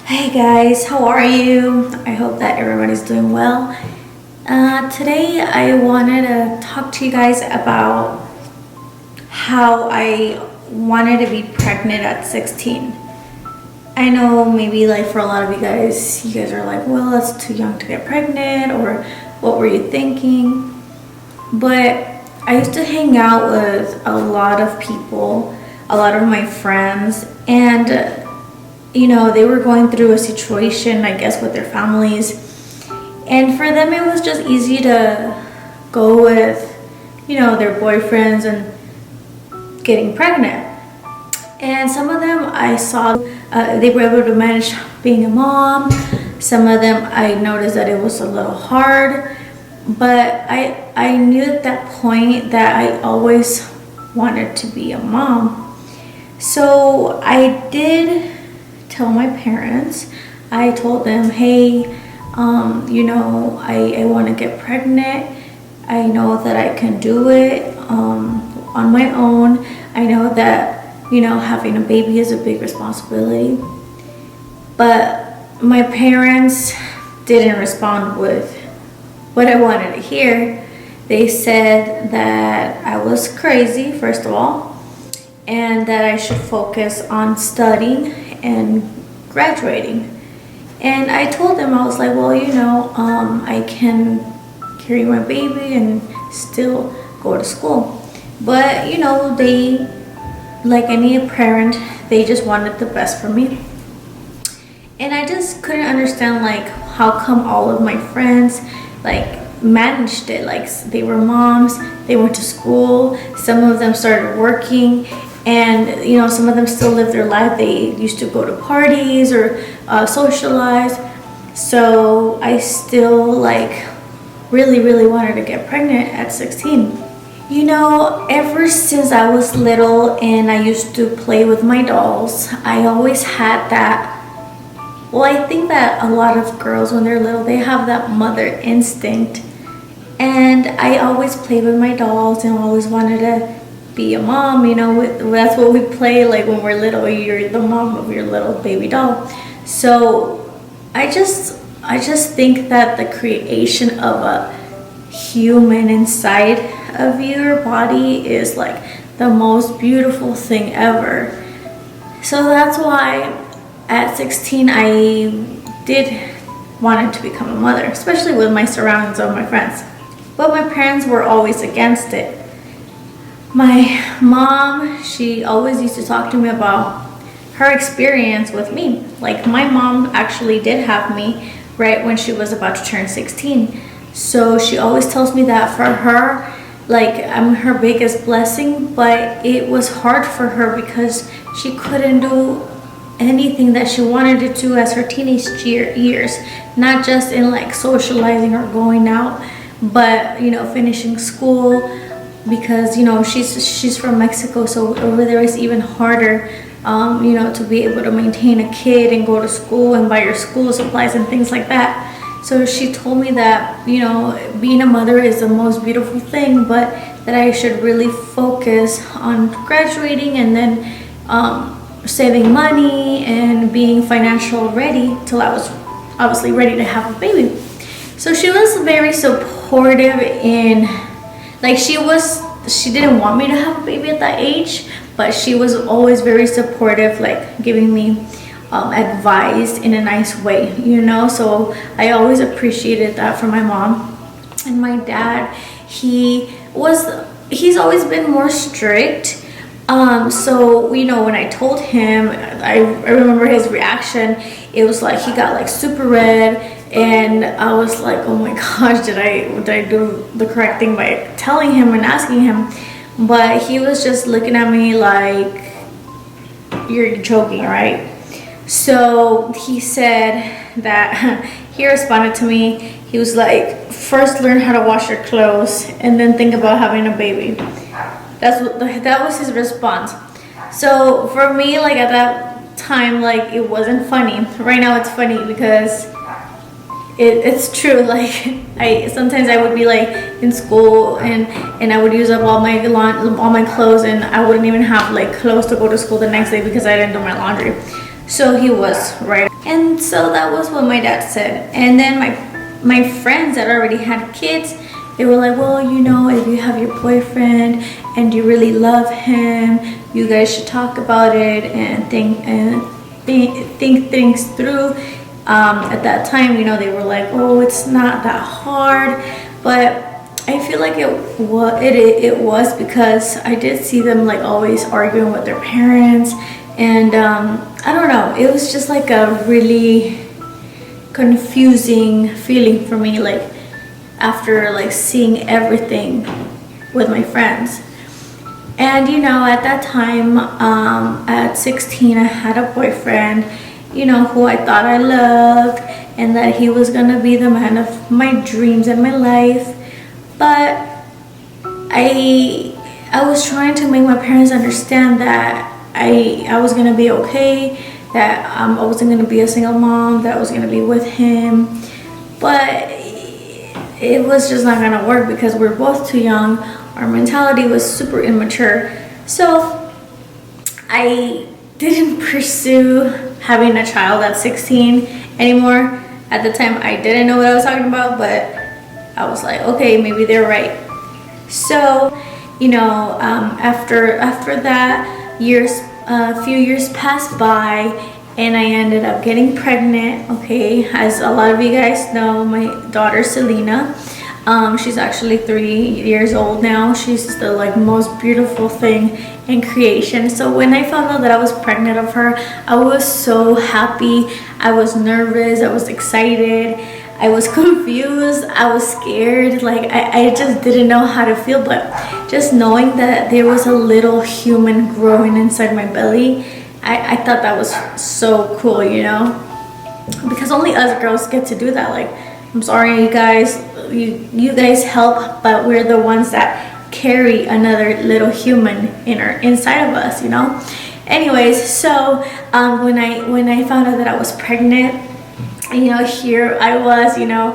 Hey guys, how are you? I hope that everybody's doing well. Today I wanted to talk to you guys about how I wanted to be pregnant at 16. I know maybe like for a lot of you guys are like, well, it's too young to get pregnant, or what were you thinking? But I used to hang out with a lot of people, a lot of my friends, and they were going through a situation, I guess, with their families. And for them, it was just easy to go with, their boyfriends and getting pregnant. And some of them I saw, they were able to manage being a mom. Some of them I noticed that it was a little hard. But I knew at that point that I always wanted to be a mom. So I did tell my parents. I told them, hey, I want to get pregnant. I know that I can do it on my own. I know that, having a baby is a big responsibility. But my parents didn't respond with what I wanted to hear. They said that I was crazy, first of all, and that I should focus on studying and graduating. And I told them, I was like, well, I can carry my baby and still go to school. But they, like any parent, they just wanted the best for me. And I just couldn't understand, like, how come all of my friends managed it. Like, they were moms, they went to school, some of them started working, and some of them still live their life. They used to go to parties or socialize. So I still really wanted to get pregnant at 16. Ever since I was little and I used to play with my dolls, I always had that. Well, I think that a lot of girls, when they're little, they have that mother instinct. And I always played with my dolls and always wanted to be a mom. That's what we play, like when we're little, you're the mom of your little baby doll. So I just think that the creation of a human inside of your body is like the most beautiful thing ever. So that's why at 16 I did wanted to become a mother, especially with my surroundings of my friends. But my parents were always against it. My mom, she always used to talk to me about her experience with me. Like, my mom actually did have me right when she was about to turn 16. So she always tells me that for her, I'm her biggest blessing, but it was hard for her because she couldn't do anything that she wanted to do as her teenage years. Not just in socializing or going out, but finishing school, because she's from Mexico, so over there it's even harder to be able to maintain a kid and go to school and buy your school supplies and things like that. So she told me that being a mother is the most beautiful thing, but that I should really focus on graduating and then saving money and being financially ready till I was obviously ready to have a baby. So she was very supportive in, she didn't want me to have a baby at that age, but she was always very supportive, giving me advice in a nice way, So I always appreciated that from my mom. And my dad, he's always been more strict. So when I told him, I remember his reaction. It was he got super red. And I was like, oh my gosh, did I do the correct thing by telling him and asking him? But he was just looking at me like, you're joking, right? So he said that he responded to me. He was like, first learn how to wash your clothes and then think about having a baby. That was his response. So for me, at that time, it wasn't funny. Right now it's funny because it's true. Sometimes I would be in school and I would use up all my clothes, and I wouldn't even have clothes to go to school the next day because I didn't do my laundry. So he was right. And so that was what my dad said. And then my friends that already had kids, they were like, well, you know, if you have your boyfriend and you really love him, you guys should talk about it and think things through. At that time, you know, they were like, oh, it's not that hard. But I feel like it was because I did see them like always arguing with their parents. And I don't know, it was just like a really confusing feeling for me, like after like seeing everything with my friends. And you know, at that time, at 16, I had a boyfriend, you know, who I thought I loved and that he was gonna be the man of my dreams and my life. But I was trying to make my parents understand that I was gonna be okay, that I wasn't gonna be a single mom, that I was gonna be with him. But it was just not gonna work because we're both too young. Our mentality was super immature. So I didn't pursue having a child at 16 anymore. At the time, I didn't know what I was talking about, but I was like, okay, maybe they're right. So, you know, after that, a few years passed by, and I ended up getting pregnant. Okay, as a lot of you guys know, my daughter Selena, she's actually 3 years old now. She's the like most beautiful thing in creation. So when I found out that I was pregnant of her, I was so happy. I was nervous, I was excited, I was confused, I was scared. Like I just didn't know how to feel. But just knowing that there was a little human growing inside my belly, I thought that was so cool, you know, because only us girls get to do that. Like, I'm sorry, you guys, you guys help, but we're the ones that carry another little human inside of us, you know. Anyways, so when I found out that I was pregnant, you know, here I was, you know,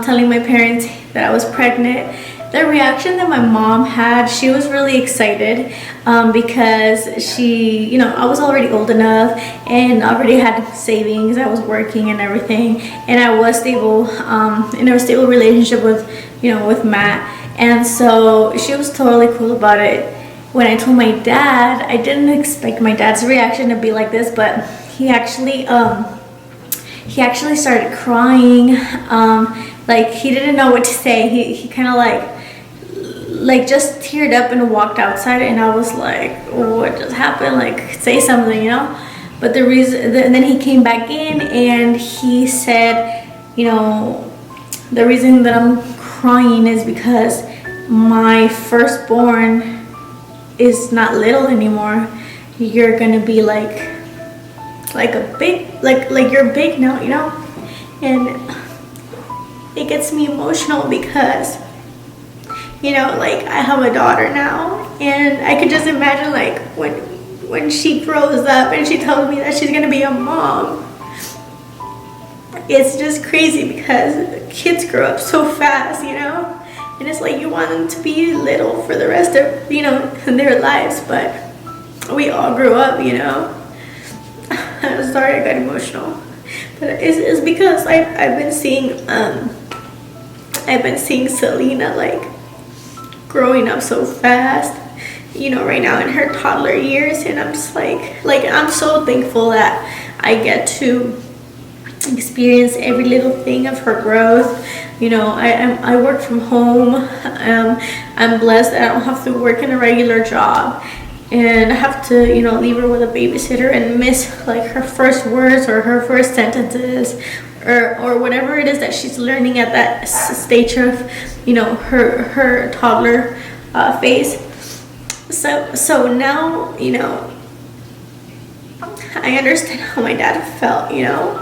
telling my parents that I was pregnant. The reaction that my mom had, she was really excited because she, you know, I was already old enough and already had savings. I was working and everything, and I was stable in a stable relationship with, you know, with Matt. And so she was totally cool about it. When I told my dad, I didn't expect my dad's reaction to be like this, but he actually started crying. Like he didn't know what to say. He kind of like just teared up and walked outside, and I was like, what just happened? Like, say something, you know. But the reason, and then he came back in and he said, you know, the reason that I'm crying is because my firstborn is not little anymore. You're gonna be like a big, like you're big now, you know. And it gets me emotional because, you know, like I have a daughter now, and I could just imagine like when she grows up and she tells me that she's gonna be a mom. It's just crazy because kids grow up so fast, you know, and it's like you want them to be little for the rest of, you know, their lives, but we all grew up, you know. I'm sorry, I got emotional, but it's because I've been seeing Selena like growing up so fast, you know, right now in her toddler years, and I'm just like I'm so thankful that I get to experience every little thing of her growth. You know, I work from home. I'm blessed that I don't have to work in a regular job, and I have to, you know, leave her with a babysitter and miss like her first words or her first sentences or whatever it is that she's learning at that stage of, you know, her toddler phase. So now, you know, I understand how my dad felt, you know.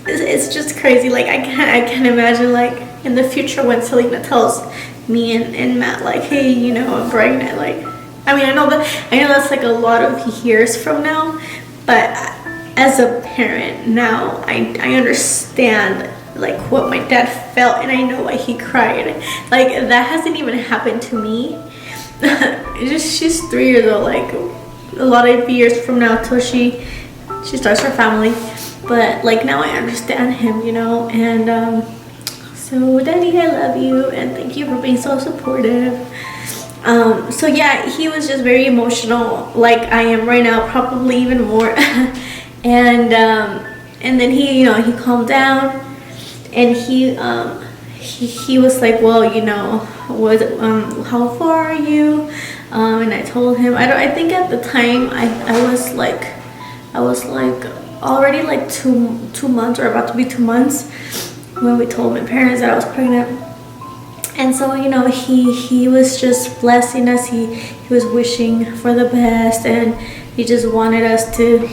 It's just crazy. Like I can't imagine like in the future when Selena tells me and Matt like, hey, you know, I'm pregnant. Like, I mean, I know that's like a lot of years from now, but as a parent now, I understand like what my dad felt, and I know why he cried. Like that hasn't even happened to me. She's 3 years old. Like, a lot of years from now till she starts her family. But like now I understand him, you know. And so Daddy, I love you and thank you for being so supportive. So yeah, he was just very emotional, like I am right now, probably even more. And then he, you know, he calmed down, and he was like, well, you know, how far are you? And I told him, I think at the time I was like already like two months, or about to be 2 months, when we told my parents that I was pregnant. And so, you know, he was just blessing us. He was wishing for the best, and he just wanted us to,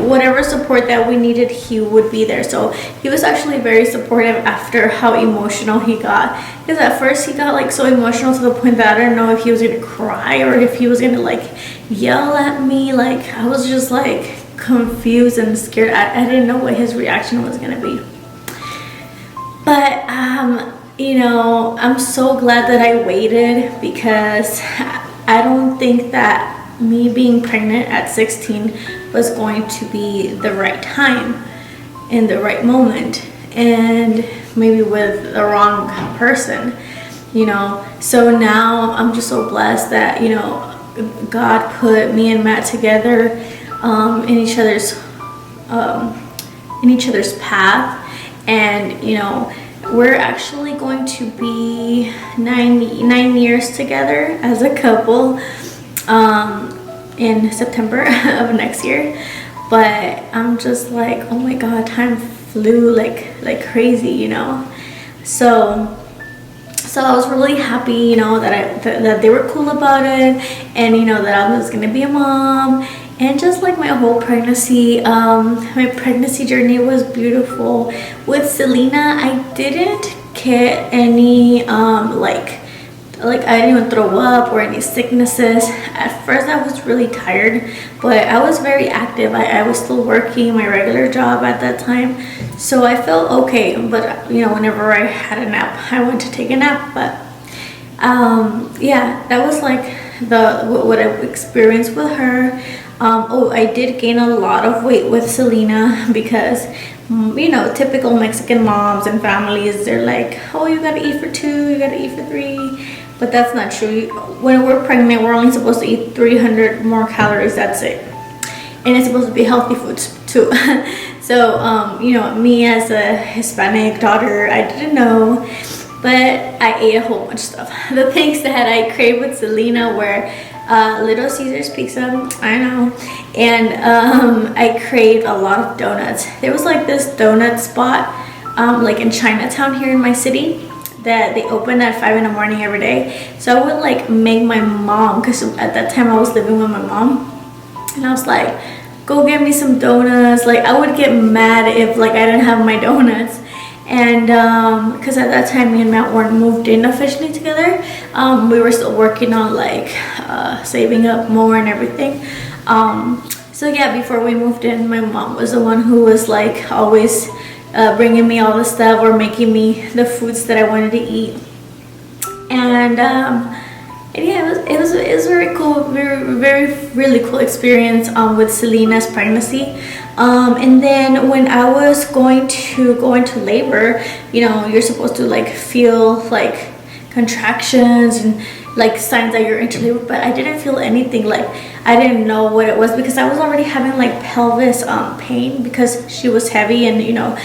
whatever support that we needed, he would be there. So he was actually very supportive after how emotional he got. Because at first he got like so emotional to the point that I didn't know if he was gonna cry or if he was gonna like yell at me. Like I was just like confused and scared. I didn't know what his reaction was gonna be. But you know, I'm so glad that I waited, because I don't think that me being pregnant at 16 was going to be the right time in the right moment, and maybe with the wrong person, you know. So now I'm just so blessed that, you know, God put me and Matt together in each other's path. And you know, we're actually going to be 9 years together as a couple in September of next year. But I'm just like, oh my God, time flew like crazy, you know. So I was really happy, you know, that they were cool about it, and you know that I was gonna be a mom. And just like my whole pregnancy, my pregnancy journey was beautiful. With Selena, I didn't get any like I didn't even throw up or any sicknesses. At first I was really tired, but I was very active. I was still working my regular job at that time, so I felt okay. But you know, whenever I had a nap, I went to take a nap. But yeah, that was like what I experienced with her. Oh, I did gain a lot of weight with Selena, because you know, typical Mexican moms and families, they're like, oh, you gotta eat for 2, you gotta eat for 3. But that's not true. When we're pregnant, we're only supposed to eat 300 more calories, that's it. And it's supposed to be healthy foods too. So you know, me as a Hispanic daughter, I didn't know, but I ate a whole bunch of stuff. The things that I craved with Selena were Little Caesars pizza, I know, and I craved a lot of donuts. There was like this donut spot like in Chinatown here in my city, that they open at 5 in the morning every day. So I would like make my mom, because at that time I was living with my mom, and I was like, go get me some donuts. Like I would get mad if like I didn't have my donuts. And because at that time me and Matt weren't moved in officially together, we were still working on like saving up more and everything. So yeah, before we moved in, my mom was the one who was like always bringing me all the stuff or making me the foods that I wanted to eat. And yeah, it was very cool, really cool experience with Selena's pregnancy. And then when I was going to go into labor, you know, you're supposed to like feel like contractions and like signs that you're into labor, but I didn't feel anything. Like I didn't know what it was, because I was already having like pelvis pain, because she was heavy. And you know,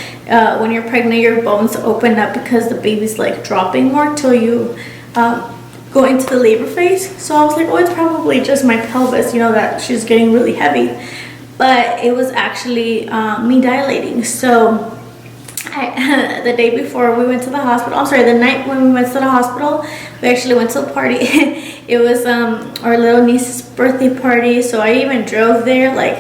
when you're pregnant, your bones open up because the baby's like dropping more till you go into the labor phase. So I was like, oh, it's probably just my pelvis, you know, that she's getting really heavy. But it was actually me dilating. So the day before we went to the hospital, I'm sorry, the night when we went to the hospital, we actually went to a party. It was our little niece's birthday party, so I even drove there. Like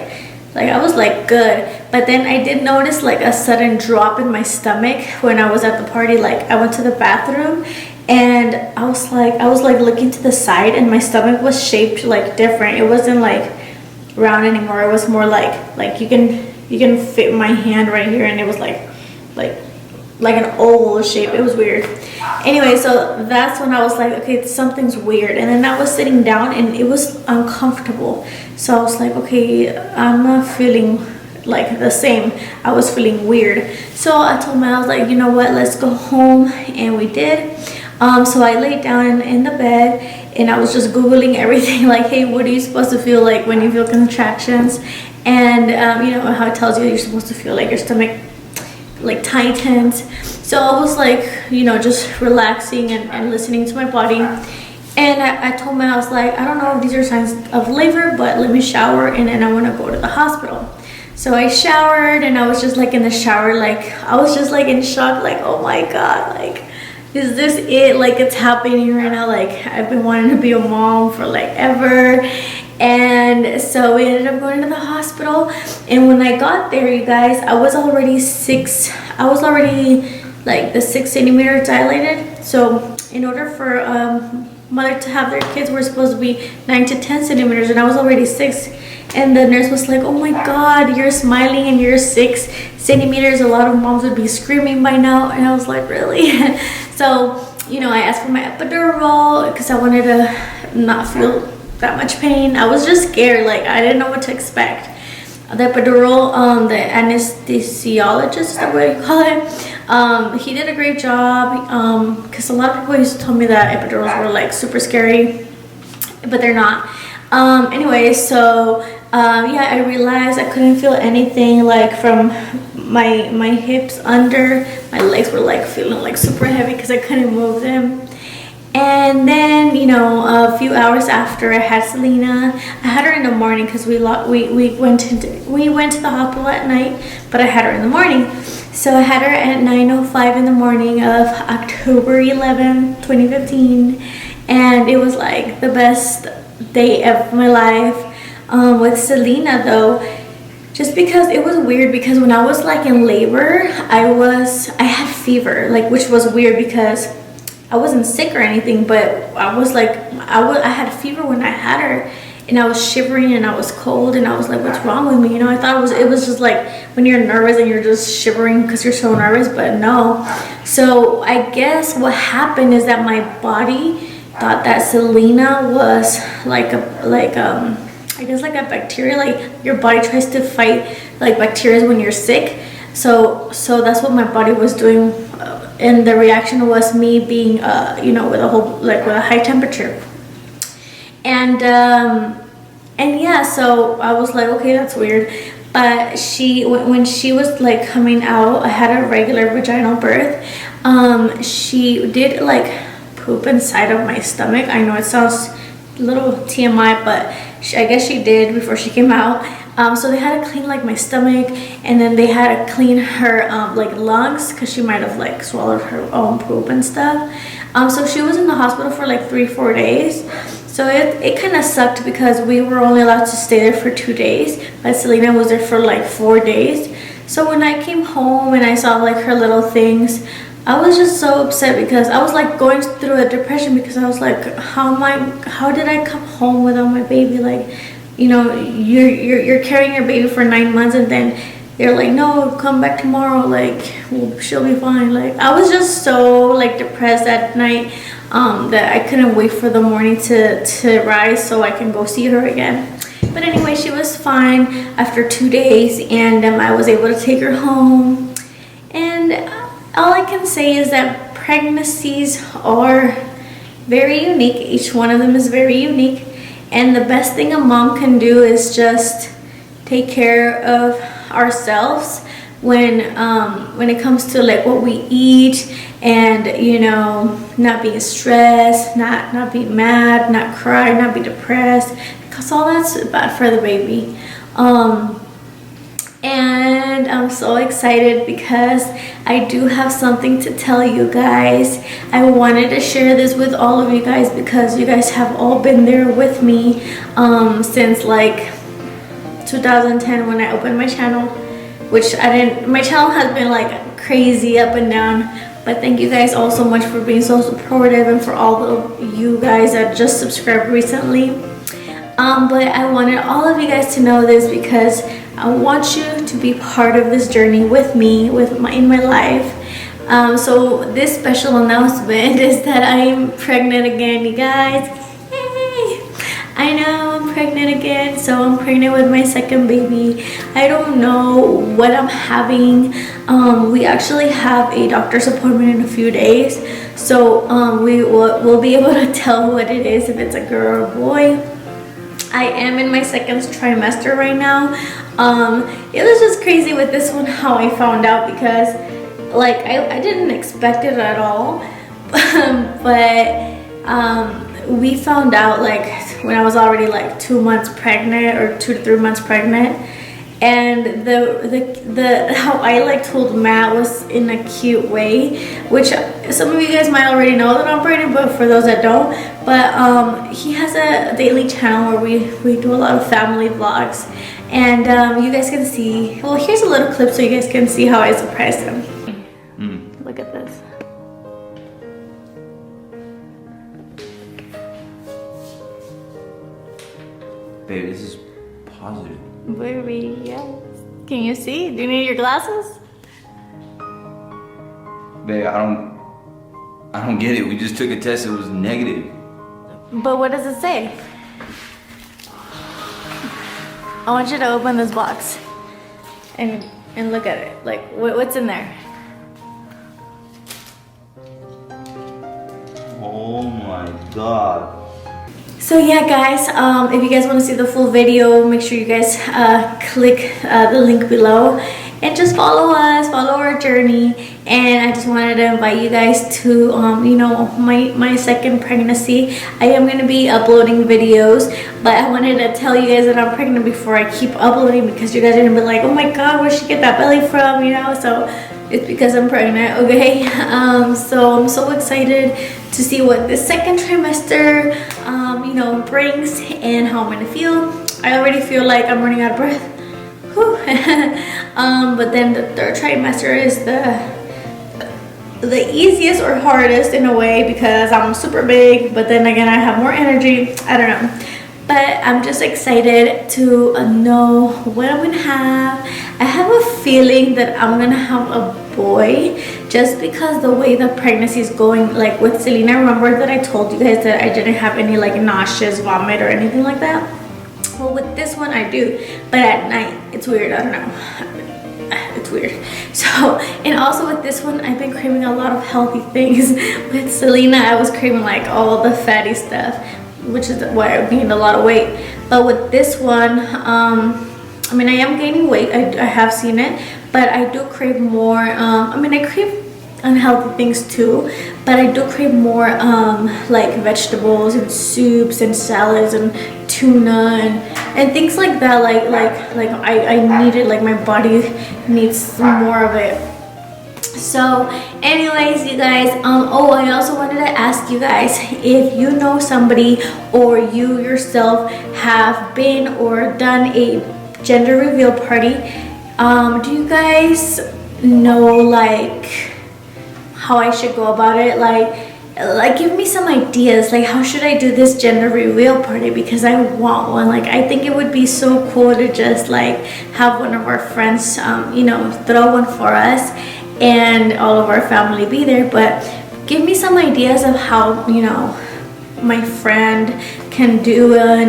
I was like good. But then I did notice like a sudden drop in my stomach when I was at the party. Like I went to the bathroom, and I was like looking to the side, and my stomach was shaped like different. It wasn't like round anymore. It was more like you can fit my hand right here, and it was like like an oval shape. It was weird. Anyway, so that's when I was like, okay, something's weird. And then I was sitting down and it was uncomfortable. So I was like, okay, I'm not feeling like the same. I was feeling weird. So I told my, I was like, you know what, let's go home. And we did. So I laid down in the bed and I was just Googling everything, like, hey, what are you supposed to feel like when you feel contractions? And you know how it tells you you're supposed to feel like your stomach like tightens. So I was like, you know, just relaxing and listening to my body. And I told my, I was like, I don't know if these are signs of labor, but let me shower and then I want to go to the hospital. So I showered and I was just like in the shower, like I was just like in shock, like, oh my God, like, is this it? Like, it's happening right now. Like, I've been wanting to be a mom for like ever. And so we ended up going to the hospital. And when I got there, you guys, I was already like the 6 centimeters dilated. So in order for mother to have their kids, we're supposed to be 9 to 10 centimeters, and I was already 6. And the nurse was like, oh my God, you're smiling and you're 6 centimeters. A lot of moms would be screaming by now. And I was like, really? So, you know, I asked for my epidural because I wanted to not feel that much pain. I was just scared. Like, I didn't know what to expect. The epidural, the anesthesiologist, is that what you call it? He did a great job because a lot of people used to tell me that epidurals were like super scary, but they're not. Anyway, so yeah, I realized I couldn't feel anything, like from my hips under. My legs were like feeling like super heavy because I couldn't move them. And then, you know, a few hours after I had Selena, I had her in the morning because we went to the hospital at night, but I had her in the morning. So I had her at 9:05 in the morning of October 11, 2015, and it was like the best day of my life. With Selena though, just because it was weird, because when I was like in labor, I had fever, like, which was weird because I wasn't sick or anything, but I was like, I had fever when I had her, and I was shivering and I was cold, and I was like, what's wrong with me? You know, I thought it was just like when you're nervous and you're just shivering because you're so nervous, but no. So I guess what happened is that my body thought that Selena was like I guess like a bacteria, like your body tries to fight like bacteria when you're sick. So that's what my body was doing. And the reaction was me being, you know, with a high temperature. And yeah, so I was like, okay, that's weird. But when she was like coming out, I had a regular vaginal birth. She did like poop inside of my stomach. I know it sounds a little TMI, but I guess she did before she came out. So they had to clean like my stomach, and then they had to clean her like lungs because she might have like swallowed her own poop and stuff. So she was in the hospital for like 3-4 days. So it kind of sucked because we were only allowed to stay there for 2 days, but Selena was there for like 4 days. So when I came home and I saw like her little things, I was just so upset because I was like going through a depression because I was like, how did I come home without my baby? Like, you know, you're carrying your baby for 9 months, and then they're like, no, come back tomorrow, like, well, she'll be fine. Like, I was just so like depressed that night that I couldn't wait for the morning to rise so I can go see her again. But anyway, she was fine after 2 days, and I was able to take her home. And all I can say is that pregnancies are very unique. Each one of them is very unique. And the best thing a mom can do is just take care of ourselves when it comes to like what we eat, and, you know, not being stressed, not be mad, not cry, not be depressed, because all that's bad for the baby. And I'm so excited because I do have something to tell you guys. I wanted to share this with all of you guys because you guys have all been there with me since like 2010 when I opened my channel, which my channel has been like crazy up and down, but thank you guys all so much for being so supportive, and for all of you guys that just subscribed recently. But I wanted all of you guys to know this because I want you to be part of this journey with me, in my life. So this special announcement is that I'm pregnant again, you guys. Yay! I know I'm pregnant again. So I'm pregnant with my second baby. I don't know what I'm having. We actually have a doctor's appointment in a few days. So we'll be able to tell what it is, if it's a girl or a boy. I am in my second trimester right now. It was just crazy with this one how I found out, because like I didn't expect it at all. But we found out like when I was already like 2 months pregnant, or 2 to 3 months pregnant. And the how I like told Matt was in a cute way, which some of you guys might already know that I'm pregnant, but for those that don't, but he has a daily channel where we do a lot of family vlogs, and you guys can see, well, here's a little clip so you guys can see how I surprised him. Look at this. Baby, this is positive. Baby, yes. Can you see? Do you need your glasses? Babe, I don't get it. We just took a test, it was negative. But what does it say? I want you to open this box and look at it. Like, what's in there? Oh my god. So yeah, guys, if you guys want to see the full video, make sure you guys click the link below and just follow us, follow our journey. And I just wanted to invite you guys to you know, my second pregnancy. I am going to be uploading videos, but I wanted to tell you guys that I'm pregnant before I keep uploading, because you guys are going to be like, oh my god, where'd she get that belly from, you know? So it's because I'm pregnant, okay? So I'm so excited to see what the second trimester you know, brings and how I'm gonna feel. I already feel like I'm running out of breath. Whew. But then the third trimester is the easiest or hardest in a way, because I'm super big, but then again I have more energy. I don't know. But I'm just excited to know what I'm gonna have. I have a feeling that I'm gonna have a boy, just because the way the pregnancy is going. Like with Selena, remember that I told you guys that I didn't have any like nauseous, vomit, or anything like that? Well, with this one I do, but at night it's weird. I don't know. It's weird. So, and also with this one, I've been craving a lot of healthy things. With Selena, I was craving like all the fatty stuff, which is why I gained a lot of weight. But with this one, I mean, I am gaining weight. I have seen it, but I do crave more. I mean, I crave unhealthy things too, but I do crave more like vegetables and soups and salads and tuna and things like that. Like I need it. Like my body needs more of it. So anyways, you guys, oh, I also wanted to ask you guys if you know somebody, or you yourself have been or done a gender reveal party. Do you guys know like how I should go about it? Like give me some ideas, like how should I do this gender reveal party, because I want one. Like I think it would be so cool to just like have one of our friends you know, throw one for us and all of our family be there. But give me some ideas of how, you know, my friend can do it.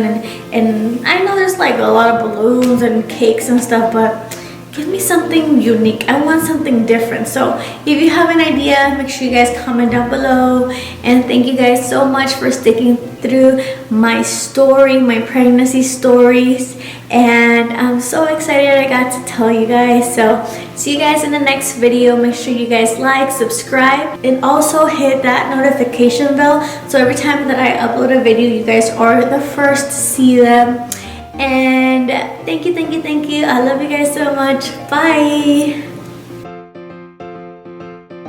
And I know there's like a lot of balloons and cakes and stuff, but give me something unique. I want something different. So if you have an idea, make sure you guys comment down below. And thank you guys so much for sticking through my story, my pregnancy stories. And I'm so excited I got to tell you guys. So see you guys in the next video. Make sure you guys like, subscribe, and also hit that notification bell, so every time that I upload a video, you guys are the first to see them. And thank you. I love you guys so much. Bye.